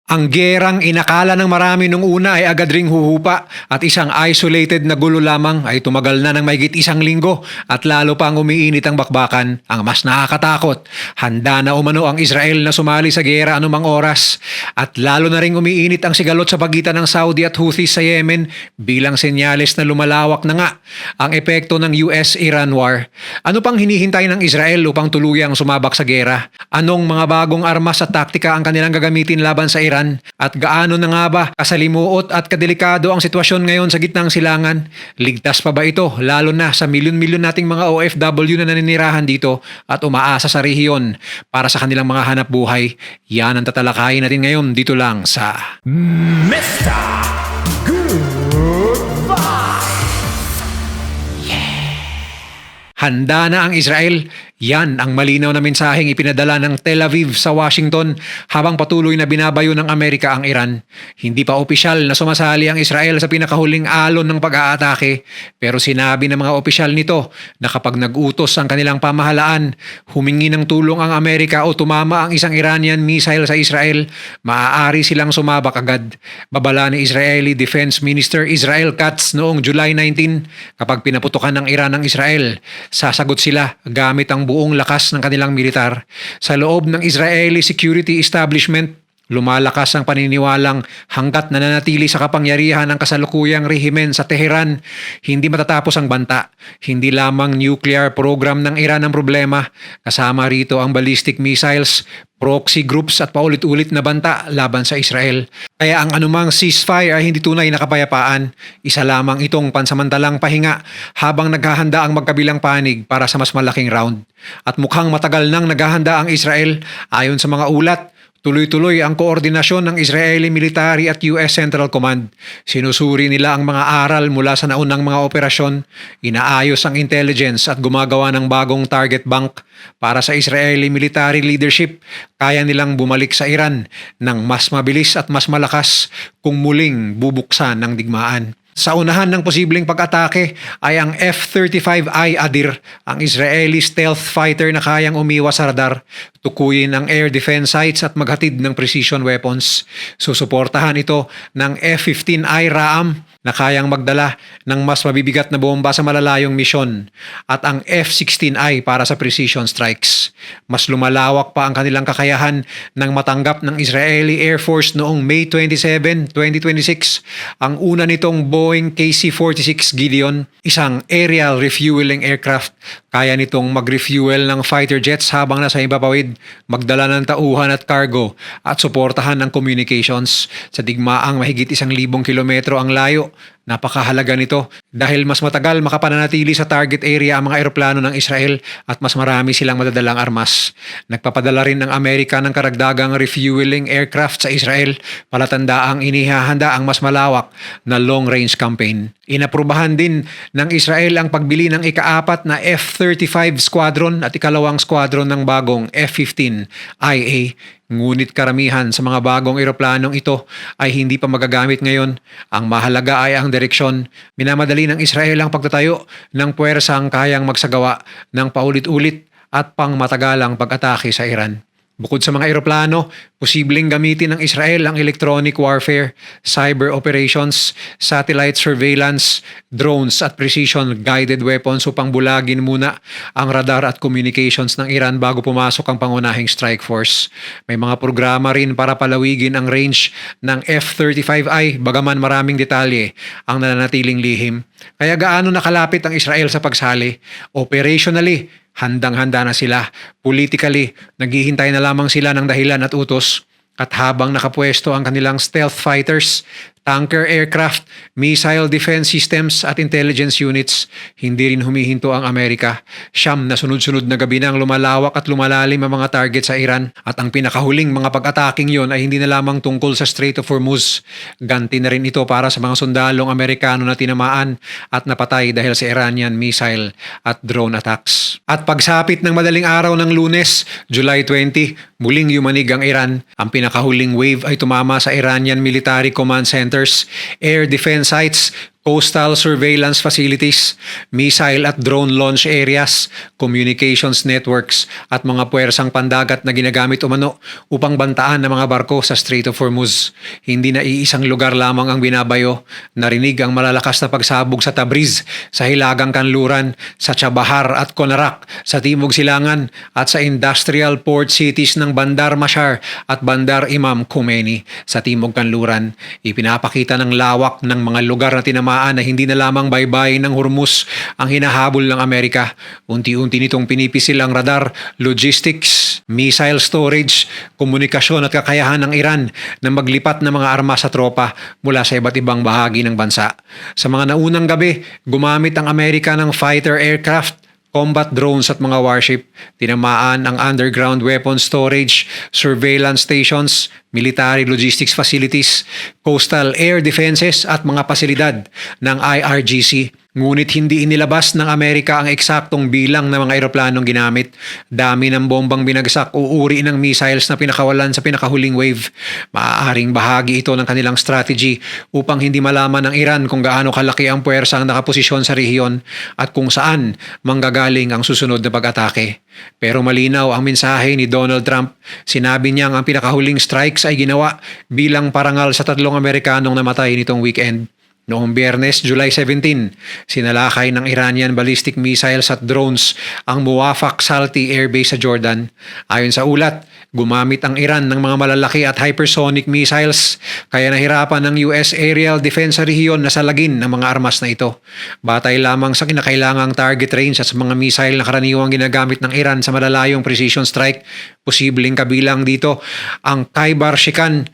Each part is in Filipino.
Ang gerang inakala ng marami nung una ay agad ring huhupa at isang isolated na gulo lamang ay tumagal na ng mahigit isang linggo at lalo pang umiinit ang bakbakan. Ang mas nakakatakot, handa na umano ang Israel na sumali sa gera anumang oras at lalo na ring umiinit ang sigalot sa pagitan ng Saudi at Houthis sa Yemen bilang senyales na lumalawak na nga ang epekto ng US-Iran war. Ano pang hinihintay ng Israel upang tuluyang sumabak sa gera? Anong mga bagong armas at taktika ang kanilang gagamitin laban sa Iran? At gaano na nga ba kasalimuot at kadelikado ang sitwasyon ngayon sa gitnang silangan? Ligtas pa ba ito lalo na sa milyon-milyon nating mga OFW na naninirahan dito at umaasa sa rehiyon para sa kanilang mga hanap buhay? Yan ang tatalakayin natin ngayon dito lang sa Mr. Good Vibes! Handa na ang Israel. Yan ang malinaw na mensaheng ipinadala ng Tel Aviv sa Washington habang patuloy na binabayo ng Amerika ang Iran. Hindi pa opisyal na sumasali ang Israel sa pinakahuling alon ng pag-aatake pero sinabi ng mga opisyal nito na kapag nag-utos ang kanilang pamahalaan, humingi ng tulong ang Amerika o tumama ang isang Iranian missile sa Israel, maaari silang sumabak agad. Babala ni Israeli Defense Minister Israel Katz noong July 19 kapag pinaputukan ng Iran ang Israel, sasagot sila gamit ang buong lakas ng kanilang militar. Sa loob ng Israeli security establishment, lumalakas ang paniniwalang hanggat nananatili sa kapangyarihan ng kasalukuyang rehimen sa Tehran, hindi matatapos ang banta. Hindi lamang nuclear program ng Iran ang problema, kasama rito ang ballistic missiles, proxy groups at paulit-ulit na banta laban sa Israel. Kaya ang anumang ceasefire ay hindi tunay na kapayapaan. Isa lamang itong pansamantalang pahinga habang naghahanda ang magkabilang panig para sa mas malaking round. At mukhang matagal nang naghahanda ang Israel ayon sa mga ulat. Tuloy-tuloy ang koordinasyon ng Israeli Military at US Central Command. Sinusuri nila ang mga aral mula sa naunang mga operasyon, inaayos ang intelligence at gumagawa ng bagong target bank para sa Israeli military leadership. Kaya nilang bumalik sa Iran ng mas mabilis at mas malakas kung muling bubuksan ng digmaan. Sa unahan ng posibleng pag-atake ay ang F-35I Adir, ang Israeli stealth fighter na kayang umiwas sa radar, tukuyin ang air defense sites at maghatid ng precision weapons. Susuportahan ito ng F-15I Ram na kayang magdala ng mas mabibigat na bomba sa malalayong misyon at ang F-16I para sa precision strikes. Mas lumalawak pa ang kanilang kakayahan nang matanggap ng Israeli Air Force noong May 27, 2026 ang una nitong Boeing KC-46 Gideon, isang aerial refueling aircraft. Kaya nitong mag-refuel ng fighter jets habang nasa ibabawid, magdala ng tauhan at cargo at suportahan ng communications. Sa digmaang mahigit 1,000 kilometro ang layo, napakahalaga nito dahil mas matagal makapananatili sa target area ang mga eroplano ng Israel at mas marami silang madadalang armas. Nagpapadala rin ng Amerika ng karagdagang refueling aircraft sa Israel, palatandaang inihahanda ang mas malawak na long-range campaign. Inaprubahan din ng Israel ang pagbili ng ika-4 na F-35 Squadron at ikalawang squadron ng bagong F-15 IA. Ngunit karamihan sa mga bagong eroplanong ito ay hindi pa magagamit ngayon. Ang mahalaga ay ang direksyon. Minamadali ng Israel ang pagtatayo ng puwersang kayang magsagawa ng paulit-ulit at pangmatagalang pag-atake sa Iran. Bukod sa mga eroplano, posibleng gamitin ng Israel ang electronic warfare, cyber operations, satellite surveillance, drones at precision-guided weapons upang bulagin muna ang radar at communications ng Iran bago pumasok ang pangunahing strike force. May mga programa rin para palawigin ang range ng F-35I bagaman maraming detalye ang nananatiling lihim. Kaya gaano nakalapit ang Israel sa pagsali? Operationally, handang-handa na sila. Politically, naghihintay na lamang sila ng dahilan at utos. At habang nakapwesto ang kanilang stealth fighters, tanker aircraft, missile defense systems at intelligence units, hindi rin humihinto ang Amerika. Siyam na sunod-sunod na gabi nang lumalawak at lumalalim ang mga target sa Iran. At ang pinakahuling mga pag-ataking yon ay hindi na lamang tungkol sa Strait of Hormuz. Ganti na rin ito para sa mga sundalong Amerikano na tinamaan at napatay dahil sa Iranian missile at drone attacks. At pagsapit ng madaling araw ng Lunes, July 20, muling yumanig ang Iran. Ang pinakahuling wave ay tumama sa Iranian Military Command Centers, air defense sites, coastal surveillance facilities, missile at drone launch areas, communications networks at mga puwersang pandagat na ginagamit umano upang bantaan ng mga barko sa Strait of Hormuz. Hindi na iisang lugar lamang ang binabayo. Narinig ang malalakas na pagsabog sa Tabriz, sa Hilagang Kanluran, sa Chabahar at Konarak, sa Timog Silangan at sa industrial port cities ng Bandar Mashar at Bandar Imam Khomeini sa Timog Kanluran. Ipinapakita ng lawak ng mga lugar na tinamaan na hindi na lamang baybayin ng Hormuz ang hinahabol ng Amerika. Unti-unti nitong pinipisil ang radar, logistics, missile storage, komunikasyon at kakayahan ng Iran na maglipat ng mga armas sa tropa mula sa iba't ibang bahagi ng bansa. Sa mga naunang gabi, gumamit ang Amerika ng fighter aircraft, combat drones at mga warship. Tinamaan ang underground weapon storage, surveillance stations, military logistics facilities, coastal air defenses at mga pasilidad ng IRGC. Ngunit hindi inilabas ng Amerika ang eksaktong bilang ng mga eroplanong ginamit. Dami ng bombang binagsak o uri ng missiles na pinakawalan sa pinakahuling wave. Maaaring bahagi ito ng kanilang strategy upang hindi malaman ng Iran kung gaano kalaki ang puwersa ang nakaposisyon sa rehiyon at kung saan manggagaling ang susunod na pag-atake. Pero malinaw ang mensahe ni Donald Trump. Sinabi niyang ang pinakahuling strikes ay ginawa bilang parangal sa 3 Amerikanong namatay nitong weekend. Noong Biyernes, July 17, sinalakay ng Iranian ballistic missiles at drones ang Muwafaq Salti Air Base sa Jordan. Ayon sa ulat, gumamit ang Iran ng mga malalaki at hypersonic missiles kaya nahirapan ng US Aerial Defense sa rehiyon na salagin ng mga armas na ito. Batay lamang sa kinakailangang target range at sa mga missile na karaniwang ginagamit ng Iran sa malalayong precision strike, posibleng kabilang dito ang Khaybar Shikan,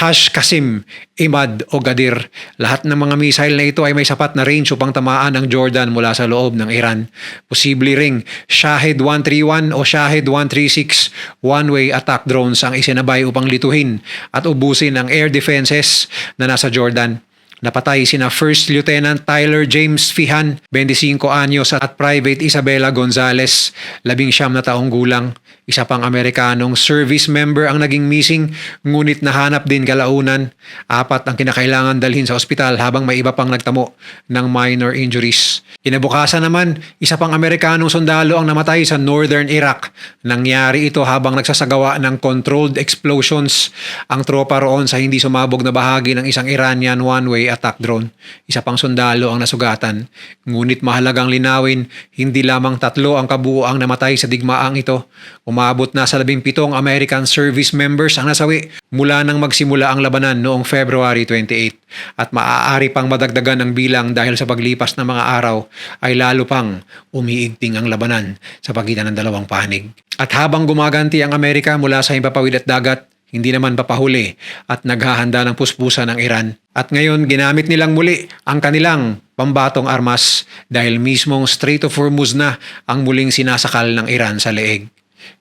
Hash Qasim, Imad o Gadir. Lahat ng mga missile na ito ay may sapat na range upang tamaan ang Jordan mula sa loob ng Iran. Posible ring Shahed 131 o Shahed 136 one-way attack drones ang isinabay upang lituhin at ubusin ang air defenses na nasa Jordan. Napatay sina First Lieutenant Tyler James Fihan, 25 anyos at Private Isabela Gonzales, 19 na taong gulang. Isa pang Amerikanong service member ang naging missing, ngunit nahanap din kalaunan. 4 ang kinakailangan dalhin sa ospital habang may iba pang nagtamo ng minor injuries. Kinabukasan naman, isa pang Amerikanong sundalo ang namatay sa Northern Iraq. Nangyari ito habang nagsasagawa ng controlled explosions ang tropa roon sa hindi sumabog na bahagi ng isang Iranian one-way attack drone. Isa pang sundalo ang nasugatan. Ngunit mahalagang linawin, hindi lamang 3 ang kabuuang namatay sa digmaang ito. Umabot na sa 17 American service members ang nasawi mula nang magsimula ang labanan noong February 28 at maaari pang madagdagan ang bilang dahil sa paglipas ng mga araw ay lalo pang umiigting ang labanan sa pagitan ng dalawang panig. At habang gumaganti ang Amerika mula sa himpapawid at dagat, hindi naman papahuli at naghahanda ng puspusan ng Iran. At ngayon ginamit nilang muli ang kanilang pambatong armas dahil mismong Strait of Hormuz na ang muling sinasakal ng Iran sa leeg.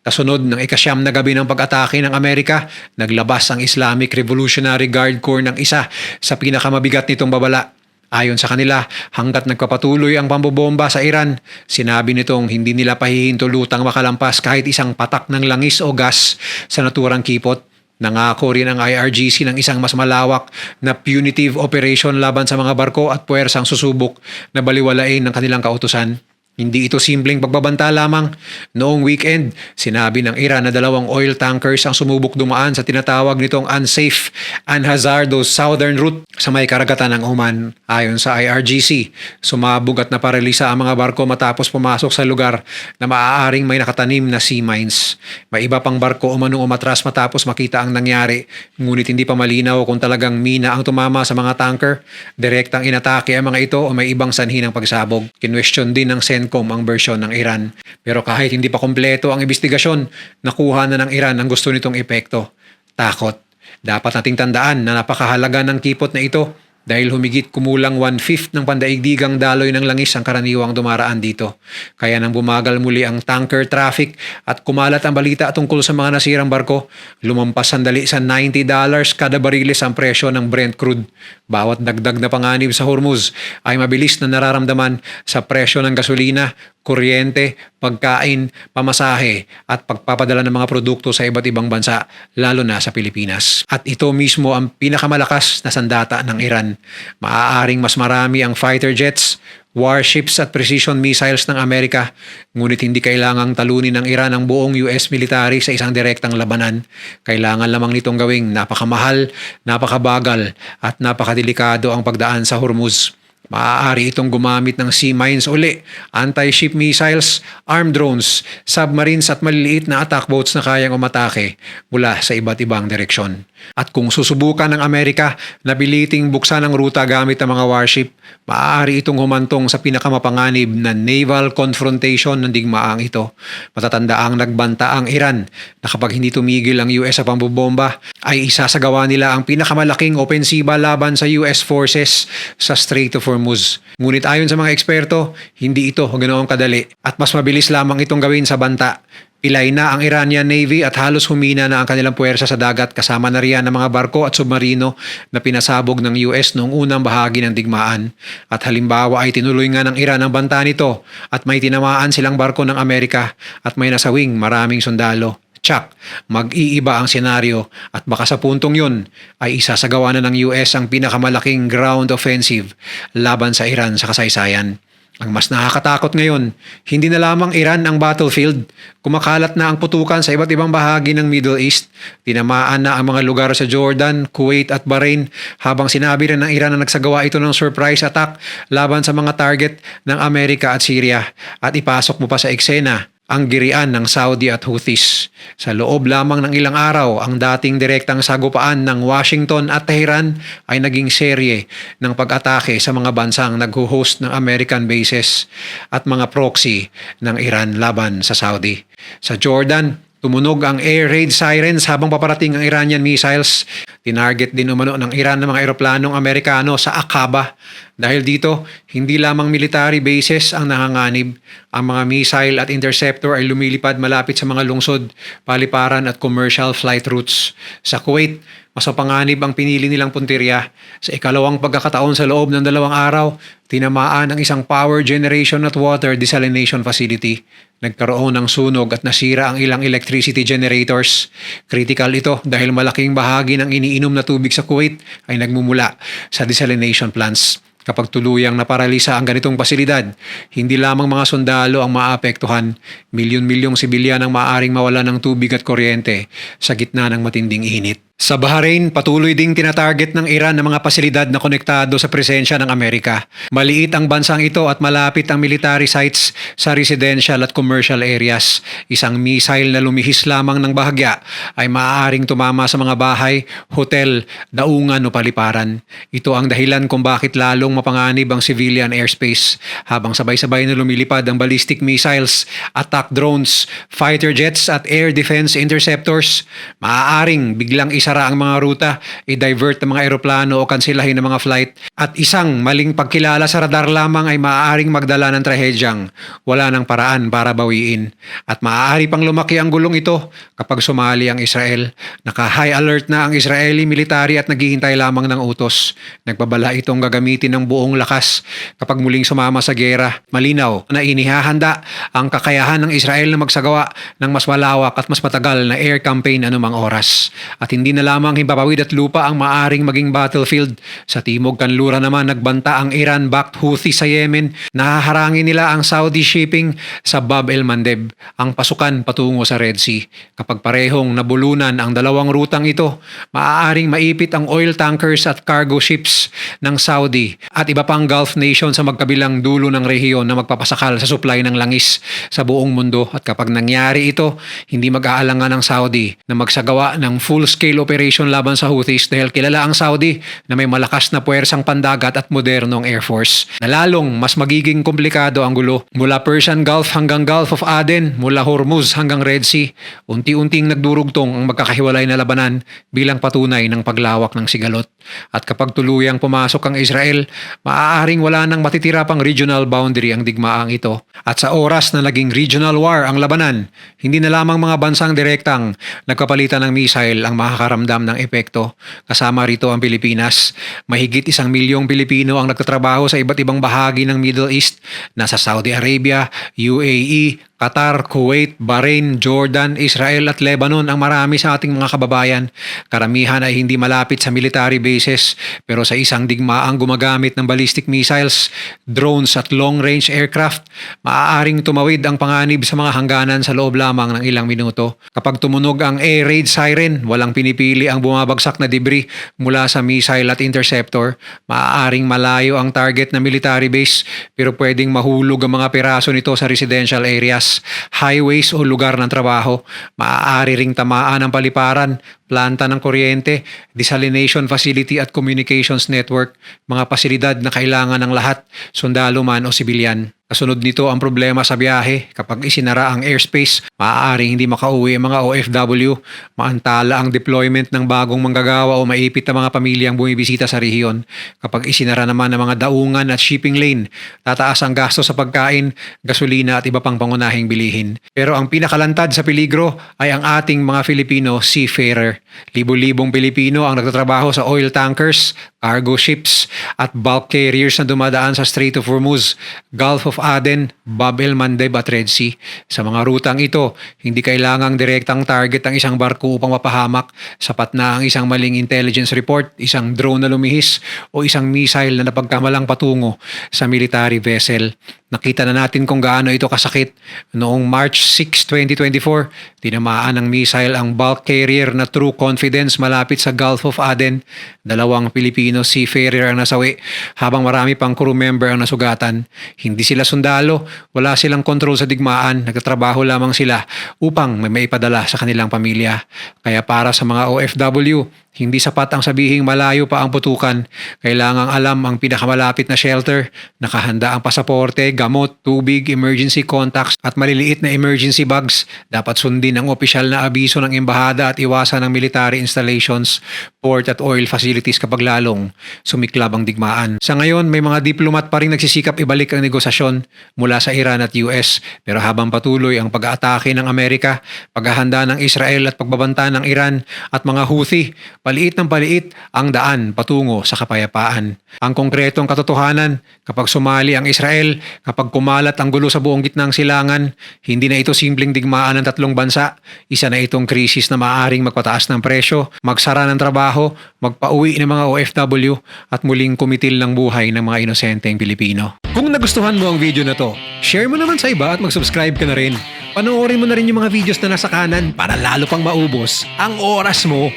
Kasunod ng ika-9 na gabi ng pag-atake ng Amerika, naglabas ang Islamic Revolutionary Guard Corps ng isa sa pinakamabigat nitong babala. Ayon sa kanila, hanggat nagpapatuloy ang pambobomba sa Iran, sinabi nitong hindi nila pahihintulutang makalampas kahit isang patak ng langis o gas sa naturang kipot. Nangako rin ang IRGC ng isang mas malawak na punitive operation laban sa mga barko at puwersang susubok na baliwalain ng kanilang kautusan. Hindi ito simpleng pagbabanta lamang. Noong weekend, sinabi ng Iran na 2 oil tankers ang sumubok dumaan sa tinatawag nitong unsafe and hazardous southern route sa may karagatan ng Oman. Ayon sa IRGC, sumabog at naparalisa ang mga barko matapos pumasok sa lugar na maaaring may nakatanim na sea mines. May iba pang barko umanong umatras matapos makita ang nangyari, ngunit hindi pa malinaw kung talagang mina ang tumama sa mga tanker, direktang inatake ang mga ito o may ibang sanhi ng pagsabog. Kinwestiyon din ng CENTCOM ang bersyon ng Iran. Pero kahit hindi pa kumpleto ang investigasyon, nakuha na ng Iran ang gusto nitong epekto. Takot. Dapat nating tandaan na napakahalaga ng kipot na ito dahil humigit kumulang 1/5 ng pandaigdigang daloy ng langis ang karaniwang dumaraan dito. Kaya nang bumagal muli ang tanker traffic at kumalat ang balita tungkol sa mga nasirang barko, lumampas sandali sa $90 kada bariles ang presyo ng Brent crude. Bawat dagdag na panganib sa Hormuz ay mabilis na nararamdaman sa presyo ng gasolina, kuryente, pagkain, pamasahe at pagpapadala ng mga produkto sa iba't ibang bansa, lalo na sa Pilipinas. At ito mismo ang pinakamalakas na sandata ng Iran. Maaaring mas marami ang fighter jets, warships at precision missiles ng Amerika, ngunit hindi kailangang talunin ng Iran ang buong US military sa isang direktang labanan. Kailangan lamang nitong gawing napakamahal, napakabagal at napakadelikado ang pagdaan sa Hormuz. Maaari itong gumamit ng sea mines uli, anti-ship missiles, armed drones, submarines at maliliit na attack boats na kayang umatake mula sa iba't ibang direksyon. At kung susubukan ng Amerika na biliting buksan ang ruta gamit ang mga warship, maaari itong humantong sa pinakamapanganib na naval confrontation ng digmaang ito. Matatandaang nagbanta ang Iran na kapag hindi tumigil ang US sa pambobomba, ay isasagawa nila ang pinakamalaking opensiba laban sa US forces sa Strait of Hormuz. Ngunit ayon sa mga eksperto, hindi ito ganoong kadali at mas mabilis lamang itong gawin sa banta. Pilay na ang Iranian Navy at halos humina na ang kanilang puwersa sa dagat kasama na riyan ng mga barko at submarino na pinasabog ng US noong unang bahagi ng digmaan. At halimbawa ay tinuloy nga ng Iran ang banta nito at may tinamaan silang barko ng Amerika at may nasawing maraming sundalo. Tsak, mag-iiba ang senaryo at baka sa puntong yun ay isasagawa na ng US ang pinakamalaking ground offensive laban sa Iran sa kasaysayan. Ang mas nakakatakot ngayon, hindi na lamang Iran ang battlefield, kumakalat na ang putukan sa iba't ibang bahagi ng Middle East. Tinamaan na ang mga lugar sa Jordan, Kuwait at Bahrain habang sinabi rin ng Iran na nagsagawa ito ng surprise attack laban sa mga target ng Amerika at Syria at ipasok mo pa sa eksena ang girian ng Saudi at Houthis. Sa loob lamang ng ilang araw, ang dating direktang sagupaan ng Washington at Tehran ay naging serye ng pag-atake sa mga bansang nagho-host ng American bases at mga proxy ng Iran laban sa Saudi. Sa Jordan, tumunog ang air raid sirens habang paparating ang Iranian missiles. Tinarget din umano ng Iran ng mga eroplanong Amerikano sa Aqaba. Dahil dito, hindi lamang military bases ang nanganganib. Ang mga missile at interceptor ay lumilipad malapit sa mga lungsod, paliparan at commercial flight routes. Sa Kuwait, mas mapanganib ang pinili nilang puntirya. Sa ikalawang pagkakataon sa loob ng 2 araw, tinamaan ang isang power generation at water desalination facility. Nagkaroon ng sunog at nasira ang ilang electricity generators. Critical ito dahil malaking bahagi ng iniinom na tubig sa Kuwait ay nagmumula sa desalination plants. Kapag tuluyang naparalisa ang ganitong pasilidad, hindi lamang mga sundalo ang maapektuhan, milyon-milyong sibilyan ang maaaring mawala ng tubig at kuryente sa gitna ng matinding init. Sa Bahrain, patuloy ding tinatarget ng Iran ang mga pasilidad na konektado sa presensya ng Amerika. Maliit ang bansang ito at malapit ang military sites sa residential at commercial areas. Isang missile na lumihis lamang ng bahagya ay maaaring tumama sa mga bahay, hotel, daungan o paliparan. Ito ang dahilan kung bakit lalong mapanganib ang civilian airspace habang sabay-sabay na lumilipad ang ballistic missiles, attack drones, fighter jets at air defense interceptors. Maaaring biglang isara ang mga ruta, i-divert ang mga eroplano o kansilahin ang mga flight at isang maling pagkilala sa radar lamang ay maaaring magdala ng trahedyang wala ng paraan para bawiin. At maaari pang lumaki ang gulong ito kapag sumali ang Israel. Naka-high alert na ang Israeli military at naghihintay lamang ng utos. Nagbabala itong gagamitin ng buong lakas kapag muling sumama sa giyera. Malinaw na inihahanda ang kakayahan ng Israel na magsagawa ng mas malawak at mas matagal na air campaign anumang oras. At hindi na lamang himpapawid at lupa ang maaring maging battlefield. Sa timog kanlura naman nagbanta ang Iran-backed Houthi sa Yemen. Nahaharangin nila ang Saudi shipping sa Bab el Mandeb, ang pasukan patungo sa Red Sea. Kapag parehong nabulunan ang dalawang rutang ito, maaaring maipit ang oil tankers at cargo ships ng Saudi at iba pang Gulf nation sa magkabilang dulo ng rehiyon na magpapasakal sa supply ng langis sa buong mundo. At kapag nangyari ito, hindi mag-aalangan ang Saudi na magsagawa ng full-scale operation laban sa Houthis dahil kilala ang Saudi na may malakas na puwersang pandagat at modernong air force. Na lalong mas magiging komplikado ang gulo. Mula Persian Gulf hanggang Gulf of Aden, mula Hormuz hanggang Red Sea, unti-unting nagdurugtong ang magkakahiwalay na labanan bilang patunay ng paglawak ng sigalot. At kapag tuluyang pumasok ang Israel, maaaring wala nang matitira pang regional boundary ang digmaang ito. At sa oras na naging regional war ang labanan, hindi na lamang mga bansang direktang nagpapalitan ng missile ang makakaramdaman makaramdam ng epekto. Kasama rito ang Pilipinas. Mahigit 1 milyong Pilipino ang nagtatrabaho sa iba't ibang bahagi ng Middle East. Nasa Saudi Arabia, UAE, Qatar, Kuwait, Bahrain, Jordan, Israel at Lebanon ang marami sa ating mga kababayan. Karamihan ay hindi malapit sa military bases pero sa isang digmaang gumagamit ng ballistic missiles, drones at long-range aircraft, maaaring tumawid ang panganib sa mga hangganan sa loob lamang ng ilang minuto. Kapag tumunog ang air raid siren, walang pinipili ang bumabagsak na debris mula sa missile at interceptor. Maaaring malayo ang target na military base pero pwedeng mahulog ang mga piraso nito sa residential areas, highways o lugar ng trabaho. Maaari ring tamaan ang paliparan, planta ng kuryente, desalination facility at communications network, mga pasilidad na kailangan ng lahat, sundalo man o sibilyan. Kasunod nito ang problema sa biyahe. Kapag isinara ang airspace, maaaring hindi makauwi ang mga OFW. Maantala ang deployment ng bagong manggagawa o maipit na mga pamilyang bumibisita sa rehiyon. Kapag isinara naman ang mga daungan at shipping lane, tataas ang gasto sa pagkain, gasolina at iba pang pangunahing bilihin. Pero ang pinakalantad sa peligro ay ang ating mga Filipino seafarer. Libo-libong Pilipino ang nagtatrabaho sa oil tankers, cargo ships at bulk carriers na dumadaan sa Strait of Hormuz, Gulf of Aden, Bab el Mandeb at Red Sea. Sa mga rutang ito, hindi kailangang direktang target ang isang barko upang mapahamak. Sapat na ang isang maling intelligence report, isang drone na lumihis o isang missile na napagkamalang patungo sa military vessel. Nakita na natin kung gaano ito kasakit. Noong March 6, 2024, tinamaan ng missile ang bulk carrier na True Confidence malapit sa Gulf of Aden. 2 Filipino seafarer ang nasawi habang marami pang crew member ang nasugatan. Hindi sila sundalo, wala silang kontrol sa digmaan, nagtatrabaho lamang sila upang may maipadala sa kanilang pamilya. Kaya para sa mga OFW, hindi sapat ang sabihing malayo pa ang putukan. Kailangang alam ang pinakamalapit na shelter, nakahanda ang pasaporte, gamot, tubig, emergency contacts at maliliit na emergency bags. Dapat sundin ang opisyal na abiso ng embahada at iwasan ang military installations, port at oil facilities kapag lalong sumiklab ang digmaan. Sa ngayon, may mga diplomat pa rin nagsisikap ibalik ang negosasyon mula sa Iran at US. Pero habang patuloy ang pag-aatake ng Amerika, paghahanda ng Israel at pagbabanta ng Iran at mga Houthi, paliit ng paliit ang daan patungo sa kapayapaan. Ang konkretong katotohanan, kapag sumali ang Israel, kapag kumalat ang gulo sa buong gitnang silangan, hindi na ito simpleng digmaan ng tatlong bansa. Isa na itong krisis na maaaring magpataas ng presyo, magsara ng trabaho, magpauwi ng mga OFW at muling kumitil ng buhay ng mga inosenteng Pilipino. Kung nagustuhan mo ang video na to, share mo naman sa iba at mag-subscribe ka na rin. Panoorin mo na rin yung mga videos na nasa kanan para lalo pang maubos ang oras mo.